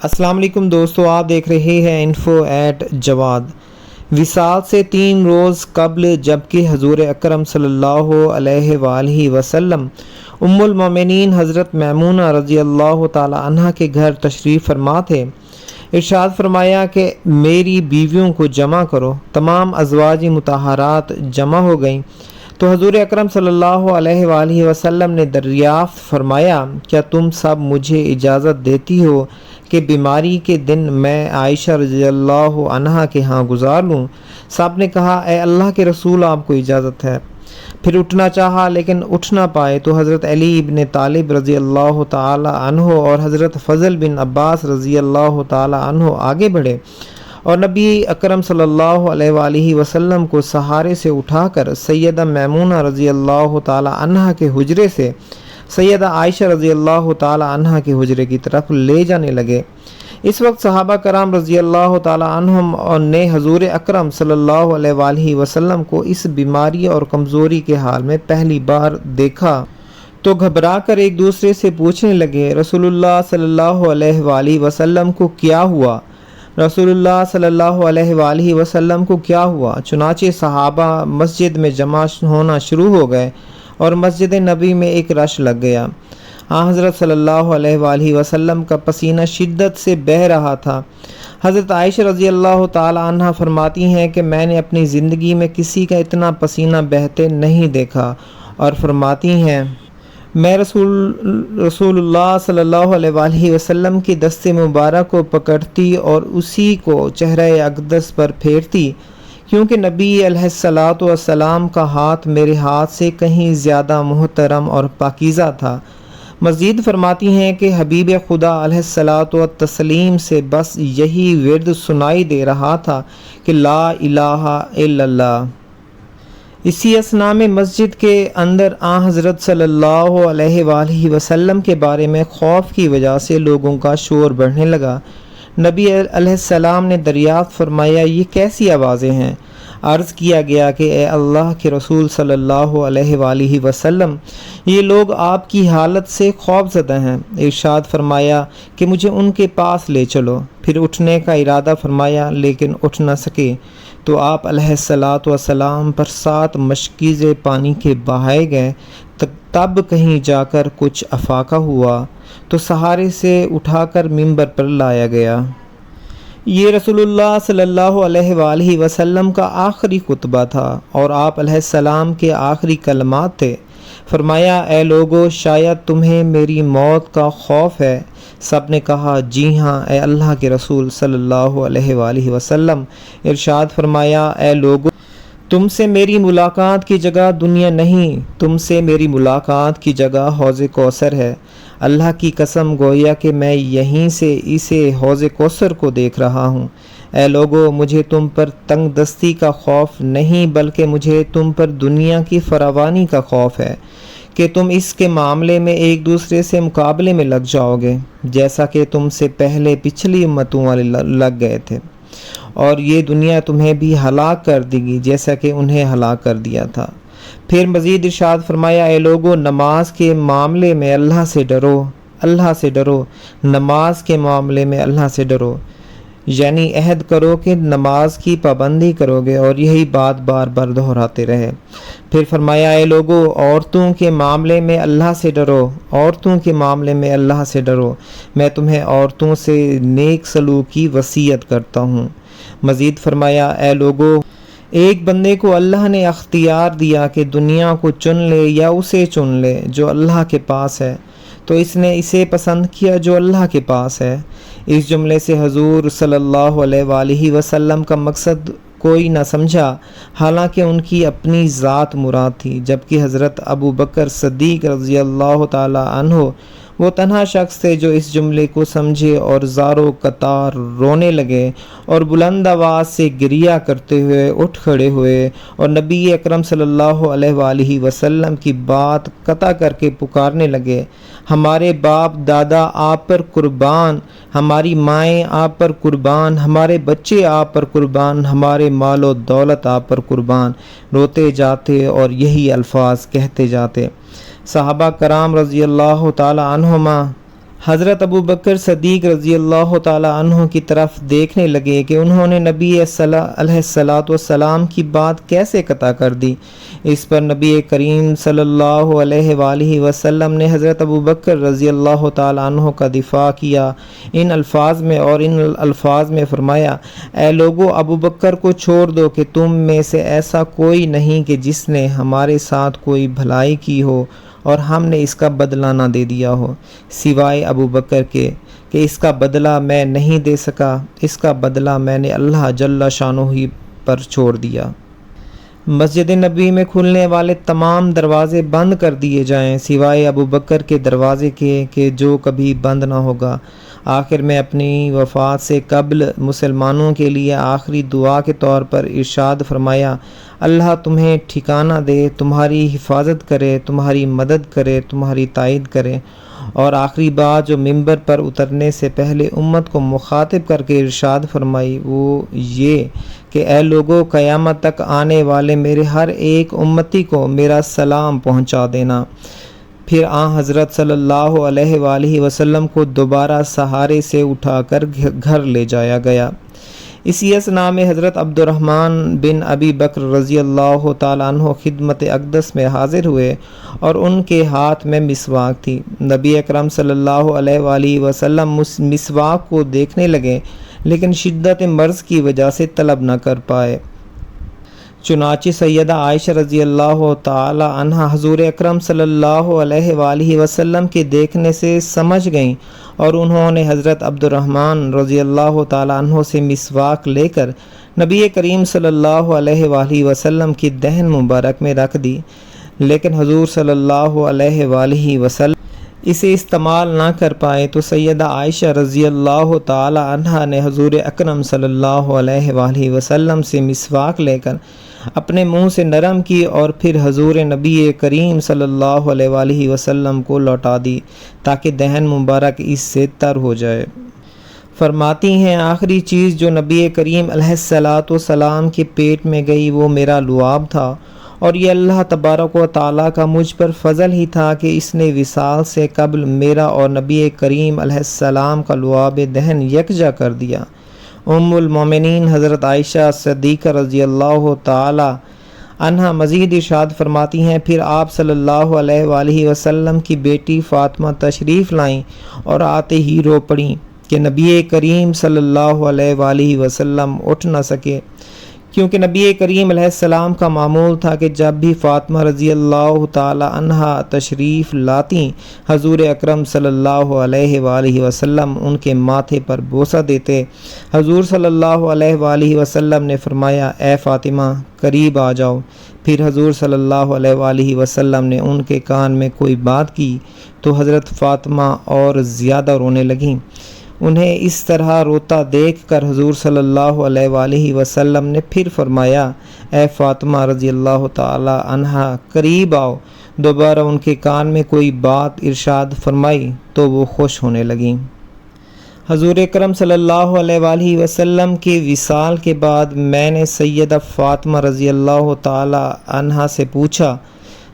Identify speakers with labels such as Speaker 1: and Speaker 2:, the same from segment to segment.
Speaker 1: السلام علیکم دوستو، آپ دیکھ رہے ہیں info@جواد۔ وصال سے 3 روز قبل جبکہ حضور اکرم صلی اللہ علیہ وآلہ وسلم ام المومنین حضرت میمونہ رضی اللہ تعالی عنہ کے گھر تشریف فرما تھے، ارشاد فرمایا کہ میری بیویوں کو جمع کرو۔ تمام ازواج مطہرات جمع ہو گئیں تو حضور اکرم صلی اللہ علیہ وآلہ وسلم نے دریافت فرمایا، کیا تم سب مجھے اجازت دیتی ہو کہ بیماری کے دن میں عائشہ رضی اللہ عنہا کے ہاں گزار لوں؟ سب نے کہا، اے اللہ کے رسول، آپ کو اجازت ہے۔ پھر اٹھنا چاہا لیکن اٹھ نہ پائے تو حضرت علی بن طالب رضی اللہ تعالی عنہ اور حضرت فضل بن عباس رضی اللہ تعالی عنہ آگے بڑھے اور نبی اکرم صلی اللہ علیہ وآلہ وسلم کو سہارے سے اٹھا کر سیدہ میمونہ رضی اللہ تعالی عنہا کے حجرے سے سیدہ عائشہ رضی اللہ تعالی عنہا کے حجرے کی طرف لے جانے لگے۔ اس وقت صحابہ کرام رضی اللہ تعالی عنہم نے حضور اکرم صلی اللہ علیہ وآلہ وسلم کو اس بیماری اور کمزوری کے حال میں پہلی بار دیکھا تو گھبرا کر ایک دوسرے سے پوچھنے لگے، رسول اللہ صلی اللہ علیہ وآلہ وسلم کو کیا ہوا؟ رسول اللہ صلی اللہ علیہ وآلہ وسلم کو کیا ہوا؟ چنانچہ صحابہ مسجد میں جمع ہونا شروع ہو گئے اور مسجد نبی میں ایک رش لگ گیا۔ حضرت صلی اللہ علیہ وآلہ وسلم کا پسینہ شدت سے بہہ رہا تھا۔ حضرت عائشہ رضی اللہ تعالی عنہ فرماتی ہیں کہ میں نے اپنی زندگی میں کسی کا اتنا پسینہ بہتے نہیں دیکھا، اور فرماتی ہیں میں رسول اللہ صلی اللہ علیہ وآلہ وسلم کی دست مبارک کو پکڑتی اور اسی کو چہرہ اقدس پر پھیرتی، کیونکہ نبی علیہ الصلوۃ والسلام کا ہاتھ میرے ہاتھ سے کہیں زیادہ محترم اور پاکیزہ تھا۔ مزید فرماتی ہیں کہ حبیب خدا علیہ الصلوۃ والتسلیم سے بس یہی ورد سنائی دے رہا تھا کہ لا الہ الا اللہ۔ اسی اثناء میں مسجد کے اندر حضرت صلی اللہ علیہ وآلہ وسلم کے بارے میں خوف کی وجہ سے لوگوں کا شور بڑھنے لگا۔ نبی علیہ السلام نے دریافت فرمایا، یہ کیسی آوازیں ہیں؟ عرض کیا گیا کہ اے اللہ کے رسول صلی اللہ علیہ وآلہ وسلم، یہ لوگ آپ کی حالت سے خوف زدہ ہیں۔ ارشاد فرمایا کہ مجھے ان کے پاس لے چلو۔ پھر اٹھنے کا ارادہ فرمایا لیکن اٹھ نہ سکے تو آپ علیہ الصلوۃ والسلام پر 7 مشکیزیں پانی کے بہائے گئے۔ تب کہیں جا کر کچھ افاقہ ہوا تو سہارے سے اٹھا کر ممبر پر لایا گیا۔ یہ رسول اللہ صلی اللہ علیہ وآلہ وسلم کا آخری خطبہ تھا اور آپ علیہ السلام کے آخری کلمات تھے۔ فرمایا، اے لوگو، شاید تمہیں میری موت کا خوف ہے۔ سب نے کہا، جی ہاں اے اللہ کے رسول صلی اللہ علیہ وآلہ وسلم۔ ارشاد فرمایا، اے لوگو، تم سے میری ملاقات کی جگہ دنیا نہیں، تم سے میری ملاقات کی جگہ حوض کوثر ہے۔ اللہ کی قسم، گویا کہ میں یہیں سے اسے حوض کوثر کو دیکھ رہا ہوں۔ اے لوگو، مجھے تم پر تنگ دستی کا خوف نہیں بلکہ مجھے تم پر دنیا کی فراوانی کا خوف ہے کہ تم اس کے معاملے میں ایک دوسرے سے مقابلے میں لگ جاؤ گے، جیسا کہ تم سے پہلے پچھلی امتوں والے لگ گئے تھے، اور یہ دنیا تمہیں بھی ہلاک کر دے گی جیسا کہ انہیں ہلاک کر دیا تھا۔ پھر مزید ارشاد فرمایا، اے لوگو، نماز کے معاملے میں اللہ سے ڈرو، اللہ سے ڈرو، نماز کے معاملے میں اللہ سے ڈرو، یعنی عہد کرو کہ نماز کی پابندی کرو گے، اور یہی بات بار بار دہراتے رہے۔ پھر فرمایا، اے لوگو، عورتوں کے معاملے میں اللہ سے ڈرو، عورتوں کے معاملے میں اللہ سے ڈرو، میں تمہیں عورتوں سے نیک سلوک کی وصیت کرتا ہوں۔ مزید فرمایا، اے لوگو، ایک بندے کو اللہ نے اختیار دیا کہ دنیا کو چن لے یا اسے چن لے جو اللہ کے پاس ہے، تو اس نے اسے پسند کیا جو اللہ کے پاس ہے۔ اس جملے سے حضور صلی اللہ علیہ وآلہ وسلم کا مقصد کوئی نہ سمجھا، حالانکہ ان کی اپنی ذات مراد تھی، جبکہ حضرت ابو بکر صدیق رضی اللہ تعالی عنہ وہ تنہا شخص تھے جو اس جملے کو سمجھے اور زارو قطار رونے لگے اور بلند آواز سے گریہ کرتے ہوئے اٹھ کھڑے ہوئے اور نبی اکرم صلی اللہ علیہ وآلہ وسلم کی بات قطع کر کے پکارنے لگے، ہمارے باپ دادا آپ پر قربان، ہماری مائیں آپ پر قربان، ہمارے بچے آپ پر قربان، ہمارے مال و دولت آپ پر قربان، روتے جاتے اور یہی الفاظ کہتے جاتے۔ صحابہ کرام رضی اللہ تعالی عنہما حضرت ابو بکر صدیق رضی اللہ تعالیٰ عنہ کی طرف دیکھنے لگے کہ انہوں نے نبی علیہ الصلاۃ والسلام کی بات کیسے قطع کر دی۔ اس پر نبی کریم صلی اللہ علیہ وآلہ وسلم نے حضرت ابو بکر رضی اللہ تعالیٰ عنہ کا دفاع کیا ان الفاظ میں فرمایا، اے لوگو، ابو بکر کو چھوڑ دو کہ تم میں سے ایسا کوئی نہیں کہ جس نے ہمارے ساتھ کوئی بھلائی کی ہو اور ہم نے اس کا بدلہ نہ دے دیا ہو، سوائے ابو بکر کے کہ اس کا بدلہ میں نہیں دے سکا، اس کا بدلہ میں نے اللہ جل شانہ ہی پر چھوڑ دیا۔ مسجد نبی میں کھلنے والے تمام دروازے بند کر دیے جائیں سوائے ابو بکر کے دروازے کے کہ جو کبھی بند نہ ہوگا۔ آخر میں اپنی وفات سے قبل مسلمانوں کے لیے آخری دعا کے طور پر ارشاد فرمایا، اللہ تمہیں ٹھکانہ دے، تمہاری حفاظت کرے، تمہاری مدد کرے، تمہاری تائید کرے۔ اور آخری بات جو ممبر پر اترنے سے پہلے امت کو مخاطب کر کے ارشاد فرمائی وہ یہ کہ اے لوگو، قیامت تک آنے والے میرے ہر ایک امتی کو میرا سلام پہنچا دینا۔ پھر حضرت صلی اللہ علیہ وآلہ وسلم کو دوبارہ سہارے سے اٹھا کر گھر لے جایا گیا۔ اسی اثناء میں حضرت عبد الرحمن بن ابی بکر رضی اللہ تعالیٰ عنہ خدمت اقدس میں حاضر ہوئے اور ان کے ہاتھ میں مسواک تھی۔ نبی اکرم صلی اللہ علیہ وآلہ وسلم مسواک کو دیکھنے لگے لیکن شدت مرض کی وجہ سے طلب نہ کر پائے۔ چنانچہ سیدہ عائشہ رضی اللہ تعالی عنہ حضور اکرم صلی اللہ علیہ وآلہ وسلم کے دیکھنے سے سمجھ گئیں اور انہوں نے حضرت عبد الرحمن رضی اللہ تعالی عنہ سے مسواک لے کر نبی کریم صلی اللہ علیہ وآلہ وسلم کی دہن مبارک میں رکھ دی، لیکن حضور صلی اللہ علیہ وآلہ وسلم اسے استعمال نہ کر پائے تو سیدہ عائشہ رضی اللہ تعالی عنہ نے حضور اکرم صلی اللہ علیہ وآلہ وسلم سے مسواک لے کر اپنے منہ سے نرم کی اور پھر حضور نبی کریم صلی اللہ علیہ وآلہ وسلم کو لوٹا دی تاکہ دہن مبارک اس سے تر ہو جائے۔ فرماتی ہیں آخری چیز جو نبی کریم علیہ الصلاۃ والسلام کے پیٹ میں گئی وہ میرا لعاب تھا، اور یہ اللہ تبارک و تعالیٰ کا مجھ پر فضل ہی تھا کہ اس نے وصال سے قبل میرا اور نبی کریم علیہ السلام کا لعاب دہن یکجا کر دیا۔ ام المومنین حضرت عائشہ صدیقہ رضی اللہ تعالی عنہا مزید ارشاد فرماتی ہیں، پھر آپ صلی اللہ علیہ وآلہ وسلم کی بیٹی فاطمہ تشریف لائیں اور آتے ہی رو پڑیں کہ نبی کریم صلی اللہ علیہ وآلہ وسلم اٹھ نہ سکے، کیونکہ نبی کریم علیہ السلام کا معمول تھا کہ جب بھی فاطمہ رضی اللہ تعالی عنہا تشریف لاتی حضور اکرم صلی اللہ علیہ وآلہ وسلم ان کے ماتھے پر بوسہ دیتے۔ حضور صلی اللہ علیہ وآلہ وسلم نے فرمایا، اے فاطمہ قریب آ جاؤ۔ پھر حضور صلی اللہ علیہ وآلہ وسلم نے ان کے کان میں کوئی بات کی تو حضرت فاطمہ اور زیادہ رونے لگیں۔ انہیں اس طرح روتا دیکھ کر حضور صلی اللہ علیہ وآلہ وسلم نے پھر فرمایا، اے فاطمہ رضی اللہ تعالی عنہا قریب آؤ۔ دوبارہ ان کے کان میں کوئی بات ارشاد فرمائی تو وہ خوش ہونے لگیں۔ حضور اکرم صلی اللہ علیہ وآلہ وسلم کے وصال کے بعد میں نے سیدہ فاطمہ رضی اللہ تعالی عنہا سے پوچھا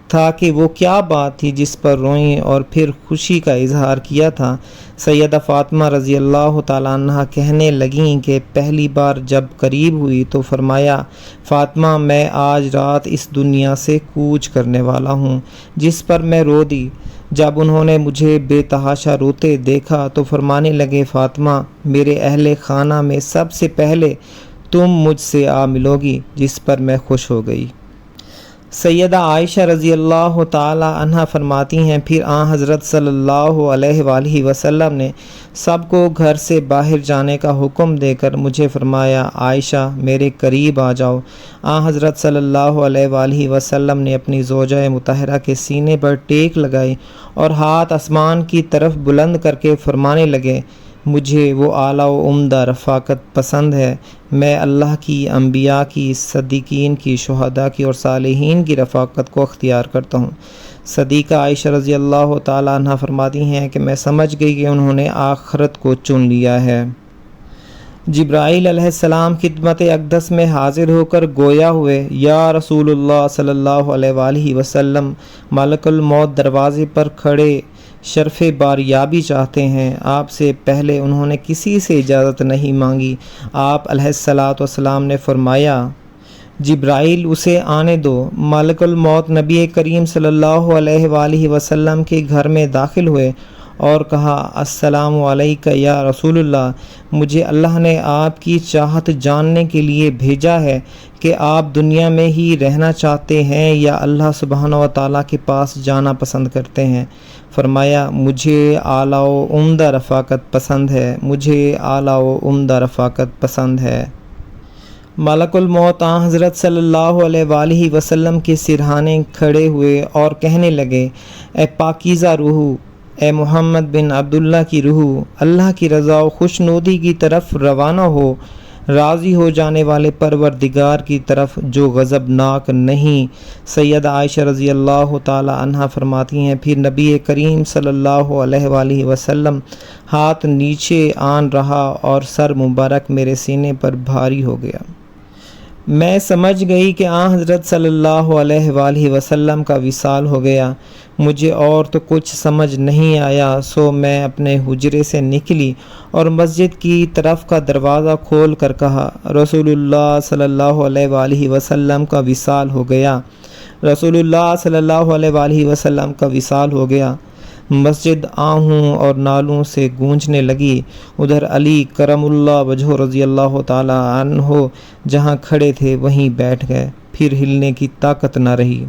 Speaker 1: تھا کہ وہ کیا بات تھی جس پر روئیں اور پھر خوشی کا اظہار کیا تھا۔ سیدہ فاطمہ رضی اللہ تعالیٰ عنہ کہنے لگیں کہ پہلی بار جب قریب ہوئی تو فرمایا، فاطمہ میں آج رات اس دنیا سے کوچ کرنے والا ہوں، جس پر میں رو دی۔ جب انہوں نے مجھے بے تحاشا روتے دیکھا تو فرمانے لگے، فاطمہ میرے اہل خانہ میں سب سے پہلے تم مجھ سے آ ملو گی، جس پر میں خوش ہو گئی۔ سیدہ عائشہ رضی اللہ تعالی عنہ فرماتی ہیں، پھر حضرت صلی اللہ علیہ وآلہ وسلم نے سب کو گھر سے باہر جانے کا حکم دے کر مجھے فرمایا، عائشہ میرے قریب آ جاؤ۔ حضرت صلی اللہ علیہ وآلہ وسلم نے اپنی زوجہ مطہرہ کے سینے پر ٹیک لگائی اور ہاتھ آسمان کی طرف بلند کر کے فرمانے لگے، مجھے وہ اعلیٰ و عمدہ رفاقت پسند ہے۔ میں اللہ کی، انبیاء کی، صدیقین کی، شہداء کی اور صالحین کی رفاقت کو اختیار کرتا ہوں۔ صدیقہ عائشہ رضی اللہ تعالی عنہ فرماتی ہیں کہ میں سمجھ گئی کہ انہوں نے آخرت کو چن لیا ہے۔ جبرائیل علیہ السلام خدمت اقدس میں حاضر ہو کر گویا ہوئے، یا رسول اللہ صلی اللہ علیہ وآلہ وسلم، ملک الموت دروازے پر کھڑے شرف باریابی چاہتے ہیں۔ آپ سے پہلے انہوں نے کسی سے اجازت نہیں مانگی۔ آپ علیہ الصلاۃ والسلام نے فرمایا جبرائیل اسے آنے دو۔ ملک الموت نبی کریم صلی اللہ علیہ وآلہ وسلم کے گھر میں داخل ہوئے اور کہا السلام علیکہ یا رسول اللہ، مجھے اللہ نے آپ کی چاہت جاننے کے لیے بھیجا ہے کہ آپ دنیا میں ہی رہنا چاہتے ہیں یا اللہ سبحانہ و تعالیٰ کے پاس جانا پسند کرتے ہیں۔ فرمایا مجھے اعلیٰ و عمدہ رفاقت پسند ہے، مجھے اعلیٰ و عمدہ رفاقت پسند ہے۔ ملک الموت حضرت صلی اللہ علیہ وآلہ وسلم کے سرہانے کھڑے ہوئے اور کہنے لگے اے پاکیزہ روح، اے محمد بن عبداللہ کی روح، اللہ کی رضا و خوشنودی کی طرف روانہ ہو، راضی ہو جانے والے پروردگار کی طرف جو غضبناک نہیں۔ سیدہ عائشہ رضی اللہ تعالی عنہا فرماتی ہیں پھر نبی کریم صلی اللہ علیہ وآلہ وسلم ہاتھ نیچے آن رہا اور سر مبارک میرے سینے پر بھاری ہو گیا۔ میں سمجھ گئی کہ حضرت صلی اللہ علیہ وآلہ وسلم کا وصال ہو گیا۔ مجھے اور تو کچھ سمجھ نہیں آیا، سو میں اپنے حجرے سے نکلی اور مسجد کی طرف کا دروازہ کھول کر کہا رسول اللہ صلی اللہ علیہ وآلہ وسلم کا وصال ہو گیا، رسول اللہ صلی اللہ علیہ وآلہ وسلم کا وصال ہو گیا۔ مسجد آہوں اور نالوں سے گونجنے لگی۔ ادھر علی کرم اللہ وجہہ رضی اللہ تعالی عنہ جہاں کھڑے تھے وہیں بیٹھ گئے، پھر ہلنے کی طاقت نہ رہی۔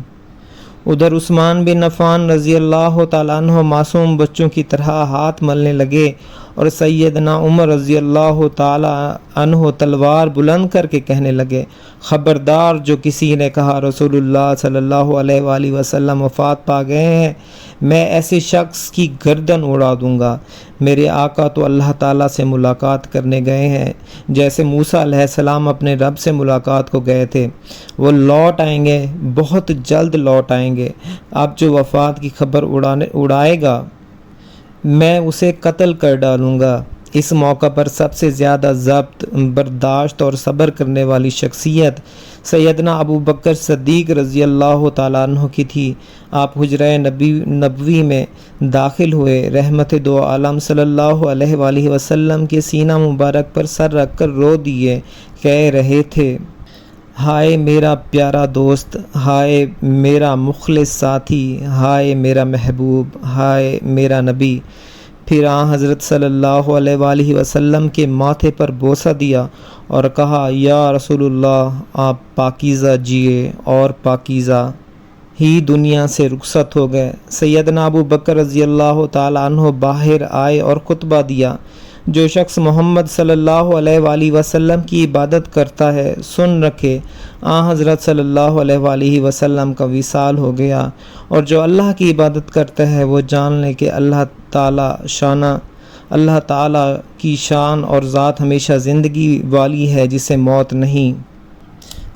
Speaker 1: ادھر عثمان بن عفان رضی اللہ تعالی عنہ معصوم بچوں کی طرح ہاتھ ملنے لگے اور سیدنا عمر رضی اللہ تعالی عنہ تلوار بلند کر کے کہنے لگے خبردار، جو کسی نے کہا رسول اللہ صلی اللہ علیہ وآلہ وسلم وفات پا گئے ہیں، میں ایسے شخص کی گردن اڑا دوں گا۔ میرے آقا تو اللہ تعالیٰ سے ملاقات کرنے گئے ہیں، جیسے موسیٰ علیہ السلام اپنے رب سے ملاقات کو گئے تھے۔ وہ لوٹ آئیں گے، بہت جلد لوٹ آئیں گے۔ اب جو وفات کی خبر اڑائے گا میں اسے قتل کر ڈالوں گا۔ اس موقع پر سب سے زیادہ ضبط، برداشت اور صبر کرنے والی شخصیت سیدنا ابو بکر صدیق رضی اللہ تعالیٰ عنہ کی تھی۔ آپ حجرہ نبوی میں داخل ہوئے، رحمت دو عالم صلی اللہ علیہ وآلہ وسلم کے سینہ مبارک پر سر رکھ کر رو دیے، کہہ رہے تھے ہائے میرا پیارا دوست، ہائے میرا مخلص ساتھی، ہائے میرا محبوب، ہائے میرا نبی۔ پھر حضرت صلی اللہ علیہ وآلہ وسلم کے ماتھے پر بوسہ دیا اور کہا یا رسول اللہ، آپ پاکیزہ جیے اور پاکیزہ ہی دنیا سے رخصت ہو گئے۔ سیدنا ابو بکر رضی اللہ تعالی عنہ باہر آئے اور خطبہ دیا، جو شخص محمد صلی اللہ علیہ وآلہ وسلم کی عبادت کرتا ہے سن رکھے، حضرت صلی اللہ علیہ وآلہ وسلم کا وصال ہو گیا، اور جو اللہ کی عبادت کرتا ہے وہ جان لے کہ اللہ تعالیٰ کی شان اور ذات ہمیشہ زندگی والی ہے جسے موت نہیں۔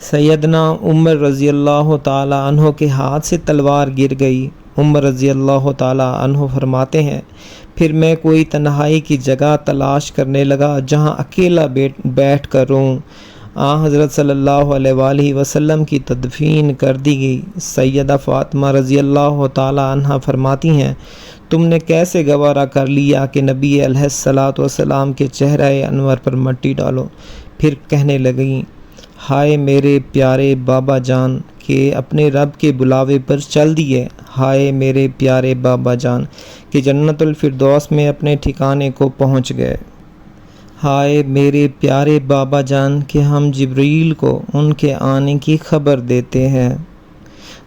Speaker 1: سیدنا عمر رضی اللہ تعالی عنہ کے ہاتھ سے تلوار گر گئی۔ عمر رضی اللہ تعالی عنہ فرماتے ہیں پھر میں کوئی تنہائی کی جگہ تلاش کرنے لگا جہاں اکیلا بیٹھ کر روں۔ حضرت صلی اللہ علیہ وآلہ وسلم کی تدفین کر دی گئی۔ سیدہ فاطمہ رضی اللہ تعالی عنہ فرماتی ہیں تم نے کیسے گوارا کر لیا کہ نبی علیہ الصلاۃ والسلام کے چہرہ انور پر مٹی ڈالو؟ پھر کہنے لگیں ہائے میرے پیارے بابا جان کہ اپنے رب کے بلاوے پر چل دیے، ہائے میرے پیارے بابا جان کہ جنت الفردوس میں اپنے ٹھکانے کو پہنچ گئے، ہائے میرے پیارے بابا جان کہ ہم جبریل کو ان کے آنے کی خبر دیتے ہیں۔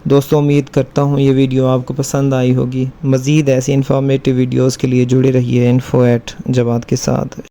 Speaker 1: دوستوں امید کرتا ہوں یہ ویڈیو آپ کو پسند آئی ہوگی۔ مزید ایسی انفارمیٹیو ویڈیوز کے لیے جڑے رہیے info@jawad کے ساتھ۔